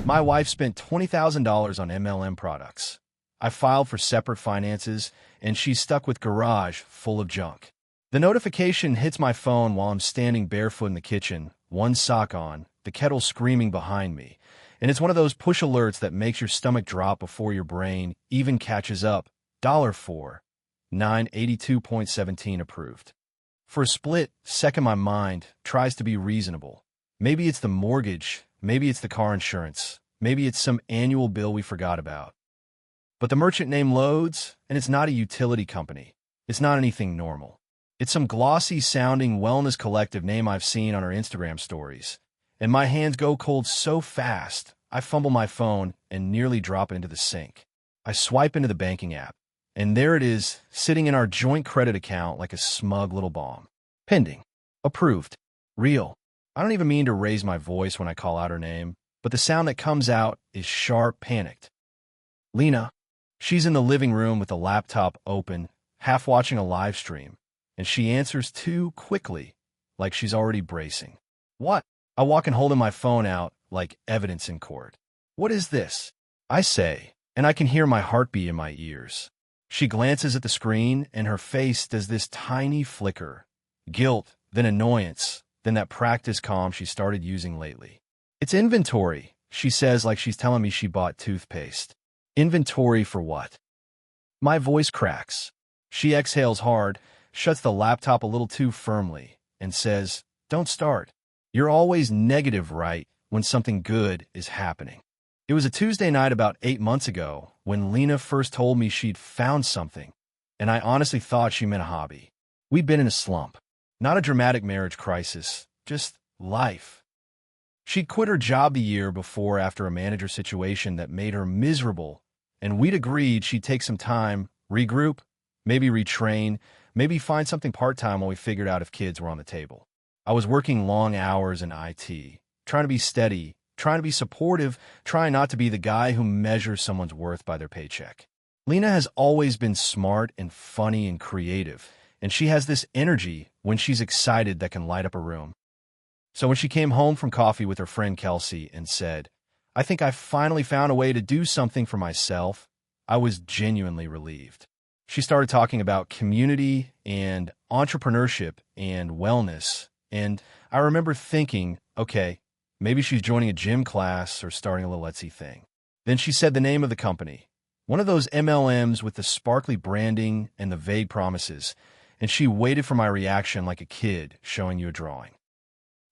My wife spent $20,000 on MLM products. I filed for separate finances, and she's stuck with garage full of junk. The notification hits my phone while I'm standing barefoot in the kitchen, one sock on, the kettle screaming behind me. And it's one of those push alerts that makes your stomach drop before your brain even catches up. $4, 982.17 approved. For a split second, my mind tries to be reasonable. Maybe it's the mortgage, maybe it's the car insurance, maybe it's some annual bill we forgot about. But the merchant name loads, and it's not a utility company. It's not anything normal. It's some glossy-sounding wellness collective name I've seen on our Instagram stories. And my hands go cold so fast, I fumble my phone and nearly drop it into the sink. I swipe into the banking app, and there it is, sitting in our joint credit account like a smug little bomb. Pending. Approved. Real. I don't even mean to raise my voice when I call out her name, but the sound that comes out is sharp, panicked. Lena. She's in the living room with the laptop open, half watching a live stream, and she answers too quickly, like she's already bracing. What? I walk and holding my phone out like evidence in court. What is this? I say, and I can hear my heartbeat in my ears. She glances at the screen, and her face does this tiny flicker. Guilt, then annoyance, then that practice calm she started using lately. It's inventory, she says like she's telling me she bought toothpaste. Inventory for what? My voice cracks. She exhales hard, shuts the laptop a little too firmly, and says, "Don't start. You're always negative, right, when something good is happening." It was a Tuesday night about 8 months ago when Lena first told me she'd found something, and I honestly thought she meant a hobby. We'd been in a slump. Not a dramatic marriage crisis, just life. She'd quit her job the year before after a manager situation that made her miserable, and we'd agreed she'd take some time, regroup, maybe retrain, maybe find something part-time while we figured out if kids were on the table. I was working long hours in IT, trying to be steady, trying to be supportive, trying not to be the guy who measures someone's worth by their paycheck. Lena has always been smart and funny and creative, and she has this energy when she's excited that can light up a room. So when she came home from coffee with her friend Kelsey and said, "I think I finally found a way to do something for myself," I was genuinely relieved. She started talking about community and entrepreneurship and wellness, and I remember thinking, okay, maybe she's joining a gym class or starting a little Etsy thing. Then she said the name of the company, one of those MLMs with the sparkly branding and the vague promises, and she waited for my reaction like a kid showing you a drawing.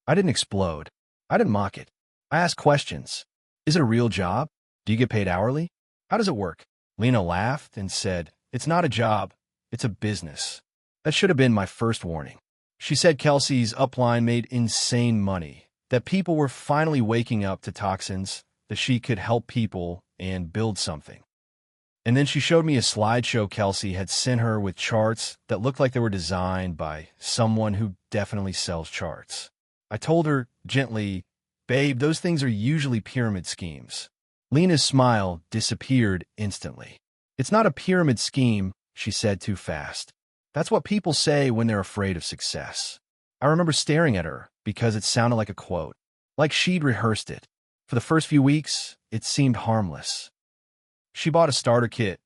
I didn't explode. I didn't mock it. I asked questions. Is it a real job? Do you get paid hourly? How does it work? Lena laughed and said, "It's not a job. It's a business." That should have been my first warning. She said Kelsey's upline made insane money, that people were finally waking up to toxins, that she could help people and build something. And then she showed me a slideshow Kelsey had sent her with charts that looked like they were designed by someone who definitely sells charts. I told her gently, "Babe, those things are usually pyramid schemes." Lena's smile disappeared instantly. "It's not a pyramid scheme," she said too fast. "That's what people say when they're afraid of success." I remember staring at her because it sounded like a quote, like she'd rehearsed it. For the first few weeks, it seemed harmless. She bought a starter kit,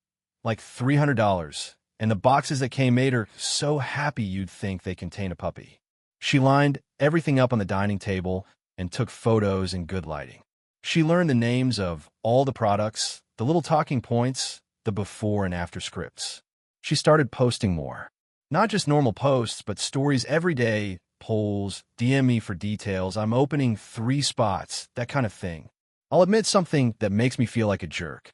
like $300, and the boxes that came made her so happy you'd think they contained a puppy. She lined everything up on the dining table and took photos in good lighting. She learned the names of all the products, the little talking points, the before and after scripts. She started posting more. Not just normal posts, but stories every day, polls, DM me for details, I'm opening 3 spots, that kind of thing. I'll admit something that makes me feel like a jerk.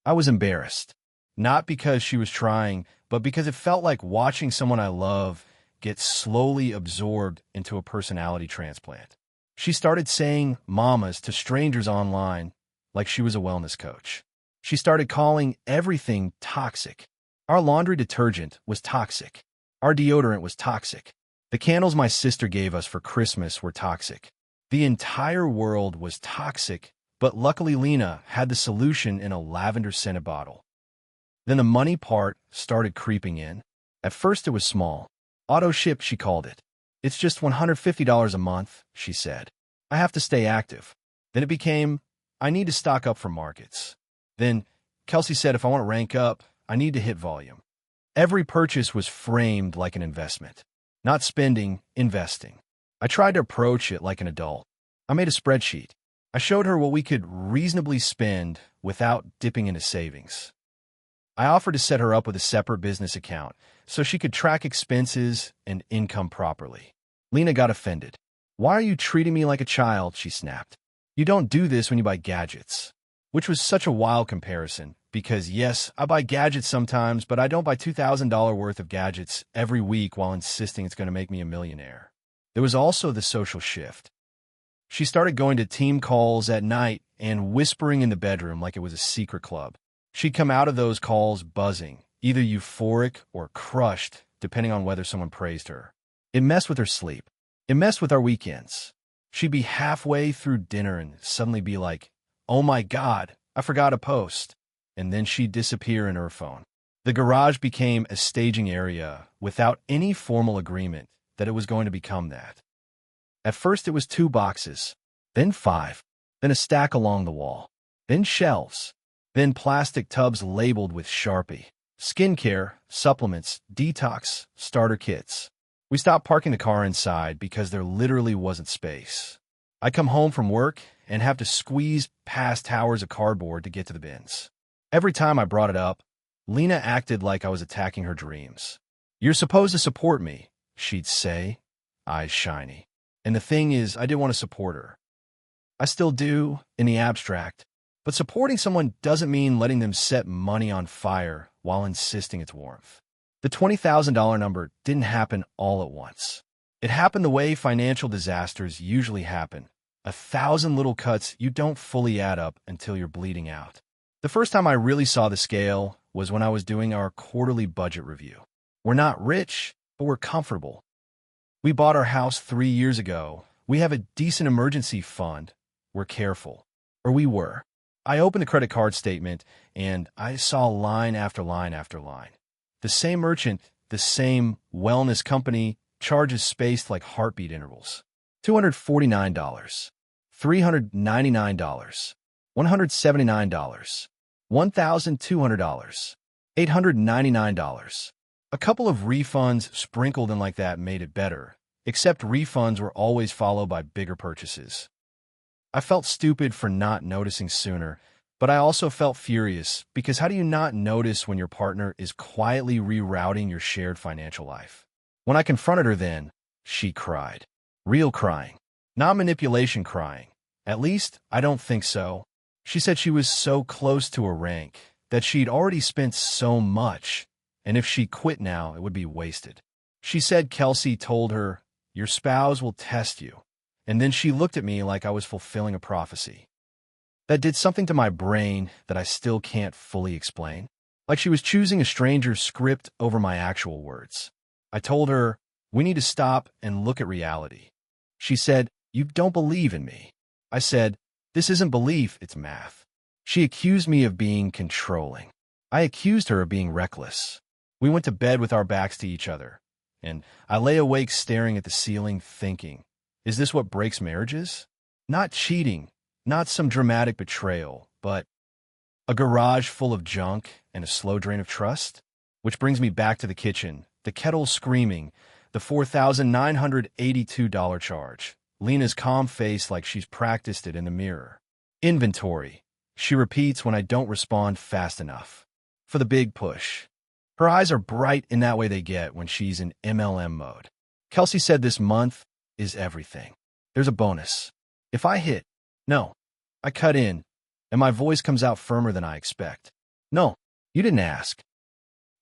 I was embarrassed. Not because she was trying, but because it felt like watching someone I love get slowly absorbed into a personality transplant. She started saying mamas to strangers online like she was a wellness coach. She started calling everything toxic. Our laundry detergent was toxic. Our deodorant was toxic. The candles my sister gave us for Christmas were toxic. The entire world was toxic, but luckily Lena had the solution in a lavender-scented bottle. Then the money part started creeping in. At first it was small. Auto ship, she called it. "It's just $150 a month," she said. "I have to stay active." Then it became I need to stock up for markets. Then Kelsey said if I want to rank up, I need to hit volume. Every purchase was framed like an investment. Not spending, investing. I tried to approach it like an adult. I made a spreadsheet. I showed her what we could reasonably spend without dipping into savings. I offered to set her up with a separate business account so she could track expenses and income properly. Lena got offended. "Why are you treating me like a child?" she snapped. "You don't do this when you buy gadgets." Which was such a wild comparison, because yes, I buy gadgets sometimes, but I don't buy $2,000 worth of gadgets every week while insisting it's going to make me a millionaire. There was also the social shift. She started going to team calls at night and whispering in the bedroom like it was a secret club. She'd come out of those calls buzzing, either euphoric or crushed, depending on whether someone praised her. It messed with her sleep. It messed with our weekends. She'd be halfway through dinner and suddenly be like, "Oh my God, I forgot a post." And then she'd disappear in her phone. The garage became a staging area without any formal agreement that it was going to become that. At first it was 2 boxes, then 5, then a stack along the wall, then shelves, then plastic tubs labeled with Sharpie. Skincare, supplements, detox, starter kits. We stopped parking the car inside because there literally wasn't space. I come home from work and have to squeeze past towers of cardboard to get to the bins. Every time I brought it up, Lena acted like I was attacking her dreams. "You're supposed to support me," she'd say, eyes shiny. And the thing is, I didn't want to support her. I still do, in the abstract, but supporting someone doesn't mean letting them set money on fire while insisting it's warmth. The $20,000 number didn't happen all at once. It happened the way financial disasters usually happen. 1,000 little cuts you don't fully add up until you're bleeding out. The first time I really saw the scale was when I was doing our quarterly budget review. We're not rich, but we're comfortable. We bought our house 3 years ago. We have a decent emergency fund. We're careful. Or we were. I opened the credit card statement, and I saw line after line after line. The same merchant, the same wellness company, charges spaced like heartbeat intervals. $249, $399, $179, $1,200, $899. A couple of refunds sprinkled in like that made it better, except refunds were always followed by bigger purchases. I felt stupid for not noticing sooner, but I also felt furious because how do you not notice when your partner is quietly rerouting your shared financial life? When I confronted her then, she cried. Real crying. Not manipulation crying. At least, I don't think so. She said she was so close to a rank, that she'd already spent so much, and if she quit now, it would be wasted. She said Kelsey told her, "Your spouse will test you." And then she looked at me like I was fulfilling a prophecy. That did something to my brain that I still can't fully explain. Like she was choosing a stranger's script over my actual words. I told her, "We need to stop and look at reality." She said, "You don't believe in me." I said, "This isn't belief, it's math." She accused me of being controlling. I accused her of being reckless. We went to bed with our backs to each other, and I lay awake staring at the ceiling thinking, is this what breaks marriages? Not cheating, not some dramatic betrayal, but a garage full of junk and a slow drain of trust? Which brings me back to the kitchen, the kettle screaming, the $4,982 charge. Lena's calm face like she's practiced it in the mirror. Inventory, she repeats when I don't respond fast enough. For the big push. Her eyes are bright in that way they get when she's in MLM mode. Kelsey said this month is everything. There's a bonus. If I hit, no, I cut in, and my voice comes out firmer than I expect. No, you didn't ask.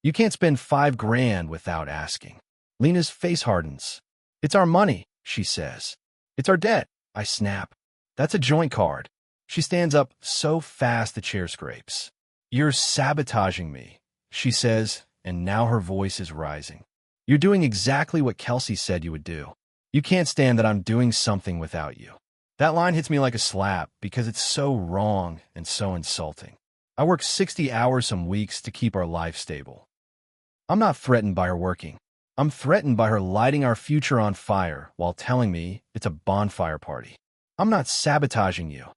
You can't spend $5,000 without asking. Lena's face hardens. It's our money, she says. It's our debt, I snap. That's a joint card. She stands up so fast the chair scrapes. You're sabotaging me, she says, and now her voice is rising. You're doing exactly what Kelsey said you would do. You can't stand that I'm doing something without you. That line hits me like a slap because it's so wrong and so insulting. I work 60 hours some weeks to keep our life stable. I'm not threatened by her working. I'm threatened by her lighting our future on fire while telling me it's a bonfire party. I'm not sabotaging you.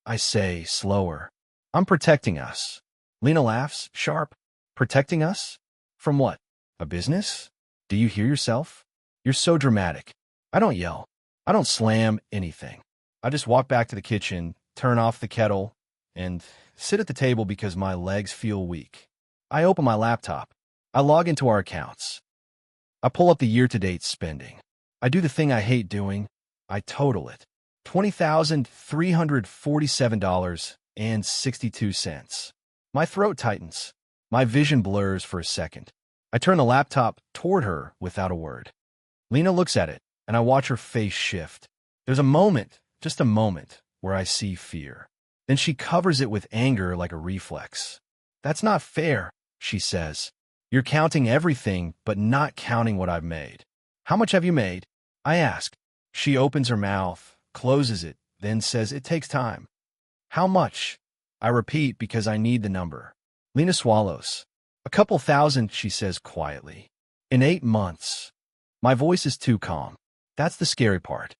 I say, slower. I'm protecting us. Lena laughs, sharp. Protecting us? From what? A business? Do you hear yourself? You're so dramatic. I don't yell. I don't slam anything. I just walk back to the kitchen, turn off the kettle, and sit at the table because my legs feel weak. I open my laptop. I log into our accounts. I pull up the year-to-date spending. I do the thing I hate doing. I total it. $20,347.62. My throat tightens. My vision blurs for a second. I turn the laptop toward her without a word. Lena looks at it, and I watch her face shift. There's a moment, just a moment, where I see fear. Then she covers it with anger like a reflex. That's not fair, she says. You're counting everything, but not counting what I've made. How much have you made? I ask. She opens her mouth, closes it, then says it takes time. How much? I repeat because I need the number. Lena swallows. A couple thousand, she says quietly. In 8 months. My voice is too calm. That's the scary part.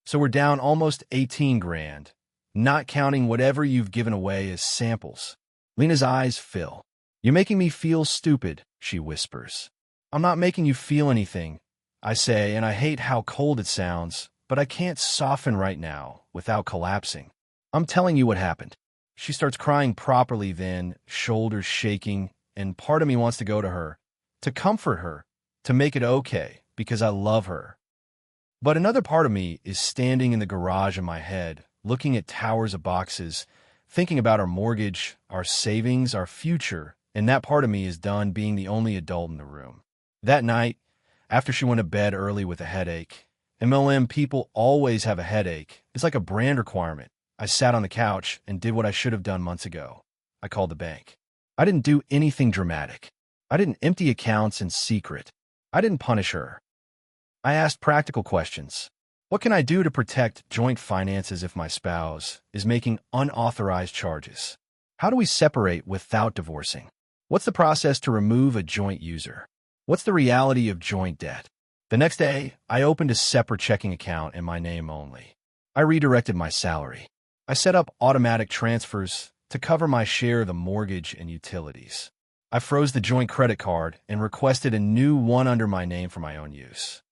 So we're down almost 18 grand, not counting whatever you've given away as samples. Lena's eyes fill. You're making me feel stupid, she whispers. I'm not making you feel anything, I say, and I hate how cold it sounds, but I can't soften right now without collapsing. I'm telling you what happened. She starts crying properly then, shoulders shaking, and part of me wants to go to her, to comfort her, to make it okay, because I love her. But another part of me is standing in the garage in my head, looking at towers of boxes, thinking about our mortgage, our savings, our future, and that part of me is done being the only adult in the room. That night, after she went to bed early with a headache, MLM people always have a headache. It's like a brand requirement. I sat on the couch and did what I should have done months ago. I called the bank. I didn't do anything dramatic. I didn't empty accounts in secret. I didn't punish her. I asked practical questions. What can I do to protect joint finances if my spouse is making unauthorized charges? How do we separate without divorcing? What's the process to remove a joint user? What's the reality of joint debt? The next day, I opened a separate checking account in my name only. I redirected my salary. I set up automatic transfers to cover my share of the mortgage and utilities. I froze the joint credit card and requested a new one under my name for my own use.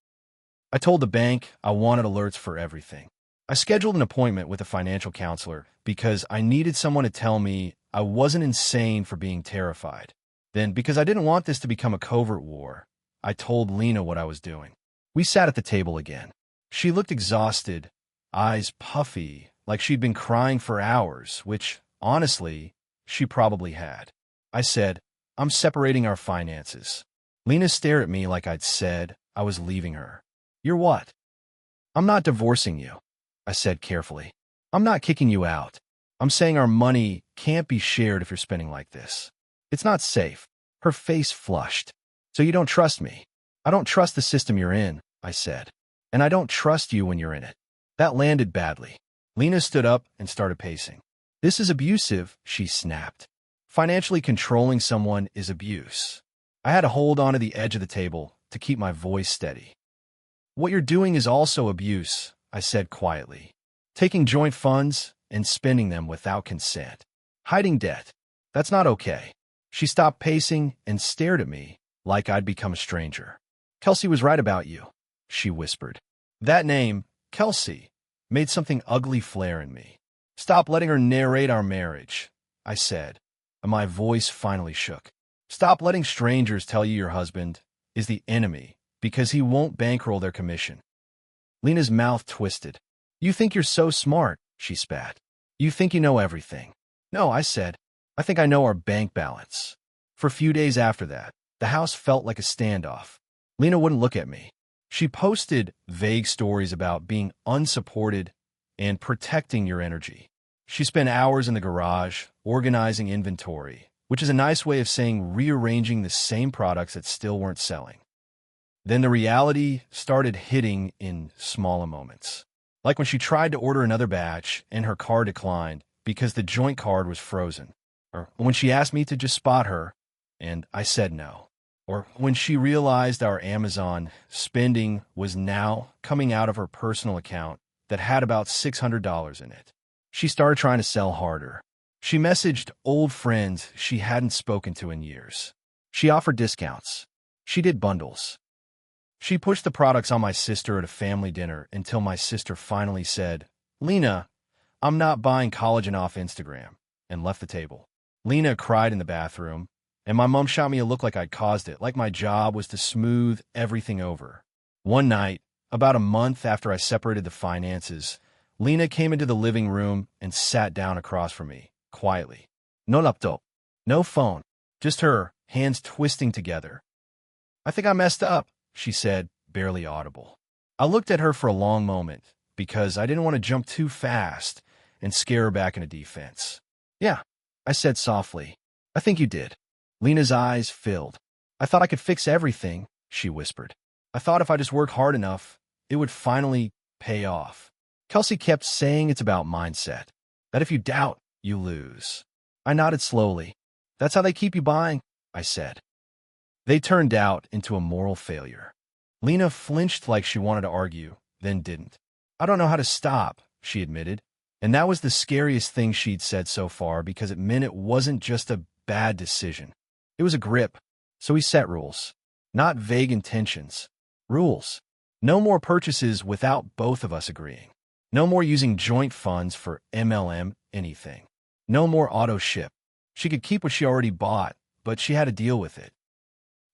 I told the bank I wanted alerts for everything. I scheduled an appointment with a financial counselor because I needed someone to tell me I wasn't insane for being terrified. Then, because I didn't want this to become a covert war, I told Lena what I was doing. We sat at the table again. She looked exhausted, eyes puffy, like she'd been crying for hours, which, honestly, she probably had. I said, I'm separating our finances. Lena stared at me like I'd said I was leaving her. You're what? I'm not divorcing you, I said carefully. I'm not kicking you out. I'm saying our money can't be shared if you're spending like this. It's not safe. Her face flushed. So you don't trust me? I don't trust the system you're in, I said. And I don't trust you when you're in it. That landed badly. Lena stood up and started pacing. This is abusive, she snapped. Financially controlling someone is abuse. I had to hold onto the edge of the table to keep my voice steady. What you're doing is also abuse, I said quietly. Taking joint funds and spending them without consent. Hiding debt. That's not okay. She stopped pacing and stared at me like I'd become a stranger. Kelsey was right about you, she whispered. That name, Kelsey, made something ugly flare in me. Stop letting her narrate our marriage, I said, and my voice finally shook. Stop letting strangers tell you your husband is the enemy because he won't bankroll their commission. Lena's mouth twisted. You think you're so smart, she spat. You think you know everything. No, I said. I think I know our bank balance. For a few days after that, the house felt like a standoff. Lena wouldn't look at me. She posted vague stories about being unsupported and protecting your energy. She spent hours in the garage organizing inventory, which is a nice way of saying rearranging the same products that still weren't selling. Then the reality started hitting in smaller moments. Like when she tried to order another batch and her card declined because the joint card was frozen. Or when she asked me to just spot her and I said no. Or when she realized our Amazon spending was now coming out of her personal account that had about $600 in it. She started trying to sell harder. She messaged old friends she hadn't spoken to in years. She offered discounts. She did bundles. She pushed the products on my sister at a family dinner until my sister finally said, "Lena, I'm not buying collagen off Instagram," and left the table. Lena cried in the bathroom, and my mom shot me a look like I'd caused it, like my job was to smooth everything over. One night, about a month after I separated the finances, Lena came into the living room and sat down across from me, quietly. No laptop, no phone, just her hands twisting together. "I think I messed up," she said, barely audible. I looked at her for a long moment because I didn't want to jump too fast and scare her back into defense. "Yeah," I said softly. "I think you did." Lena's eyes filled. "I thought I could fix everything," she whispered. "I thought if I just worked hard enough, it would finally pay off. Qley kept saying it's about mindset, that if you doubt, you lose." I nodded slowly. "That's how they keep you buying," I said. They turned out into a moral failure. Lena flinched like she wanted to argue, then didn't. "I don't know how to stop," she admitted. And that was the scariest thing she'd said so far because it meant it wasn't just a bad decision. It was a grip. So we set rules. Not vague intentions. Rules. No more purchases without both of us agreeing. No more using joint funds for MLM anything. No more auto ship. She could keep what she already bought, but she had to deal with it.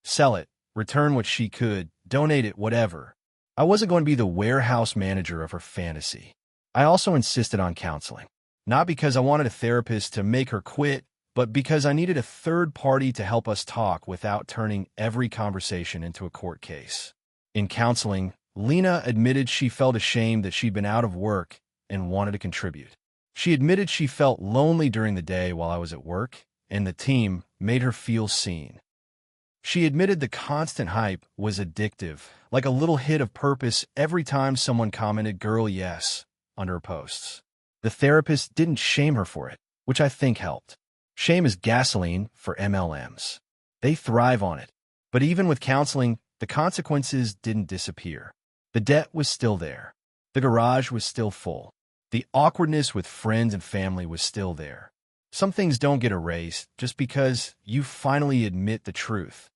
Sell it, return what she could, donate it, whatever. I wasn't going to be the warehouse manager of her fantasy. I also insisted on counseling. Not because I wanted a therapist to make her quit, but because I needed a third party to help us talk without turning every conversation into a court case. In counseling, Lena admitted she felt ashamed that she'd been out of work and wanted to contribute. She admitted she felt lonely during the day while I was at work, and the team made her feel seen. She admitted the constant hype was addictive, like a little hit of purpose every time someone commented "girl yes" under her posts. The therapist didn't shame her for it, which I think helped. Shame is gasoline for MLMs. They thrive on it. But even with counseling, the consequences didn't disappear. The debt was still there. The garage was still full. The awkwardness with friends and family was still there. Some things don't get erased just because you finally admit the truth.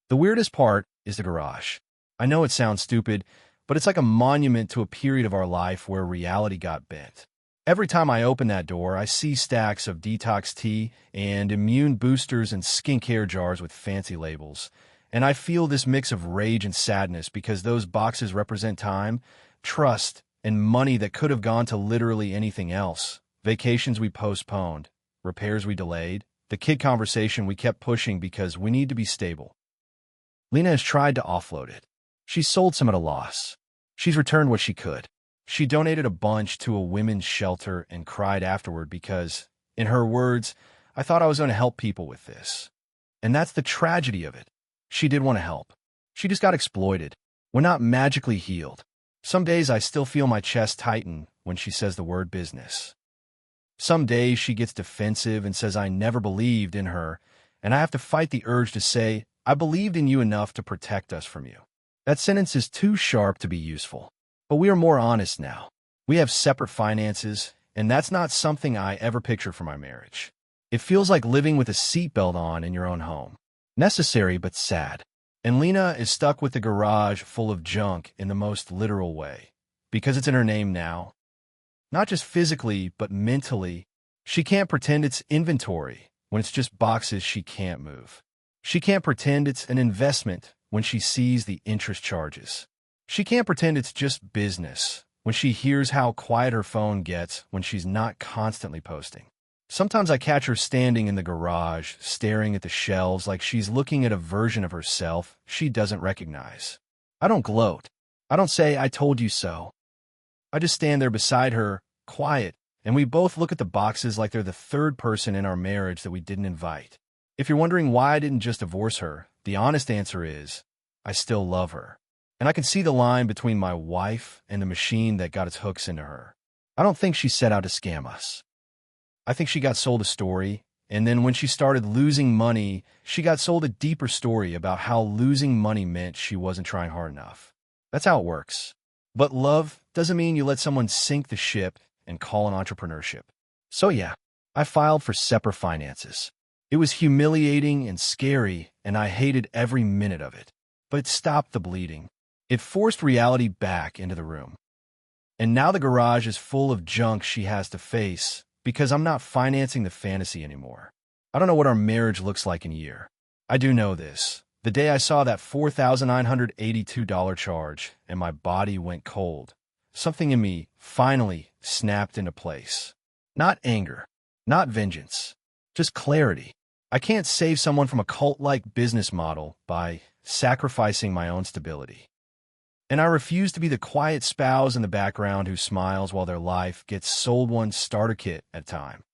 The weirdest part is the garage. I know it sounds stupid, but it's like a monument to a period of our life where reality got bent. Every time I open that door, I see stacks of detox tea and immune boosters and skincare jars with fancy labels. And I feel this mix of rage and sadness because those boxes represent time, trust, and money that could have gone to literally anything else. Vacations we postponed, repairs we delayed, the kid conversation we kept pushing because we need to be stable. Lena has tried to offload it. She sold some at a loss. She's returned what she could. She donated a bunch to a women's shelter and cried afterward because, in her words, "I thought I was going to help people with this." And that's the tragedy of it. She did want to help. She just got exploited. We're not magically healed. Some days I still feel my chest tighten when she says the word business. Some days she gets defensive and says I never believed in her, and I have to fight the urge to say, "I believed in you enough to protect us from you." That sentence is too sharp to be useful. But we are more honest now. We have separate finances, and that's not something I ever pictured for my marriage. It feels like living with a seatbelt on in your own home. Necessary but sad. And Lena is stuck with the garage full of junk in the most literal way, because it's in her name now. Not just physically, but mentally. She can't pretend it's inventory when it's just boxes she can't move. She can't pretend it's an investment when she sees the interest charges. She can't pretend it's just business when she hears how quiet her phone gets when she's not constantly posting. Sometimes I catch her standing in the garage, staring at the shelves like she's looking at a version of herself she doesn't recognize. I don't gloat. I don't say, "I told you so." I just stand there beside her, quiet, and we both look at the boxes like they're the third person in our marriage that we didn't invite. If you're wondering why I didn't just divorce her, the honest answer is, I still love her. And I can see the line between my wife and the machine that got its hooks into her. I don't think she set out to scam us. I think she got sold a story, and then when she started losing money, she got sold a deeper story about how losing money meant she wasn't trying hard enough. That's how it works. But love doesn't mean you let someone sink the ship and call it entrepreneurship. So yeah, I filed for separate finances. It was humiliating and scary, and I hated every minute of it. But it stopped the bleeding. It forced reality back into the room. And now the garage is full of junk she has to face because I'm not financing the fantasy anymore. I don't know what our marriage looks like in a year. I do know this. The day I saw that $4,982 charge and my body went cold, something in me finally snapped into place. Not anger, not vengeance, just clarity. I can't save someone from a cult-like business model by sacrificing my own stability. And I refuse to be the quiet spouse in the background who smiles while their life gets sold one starter kit at a time.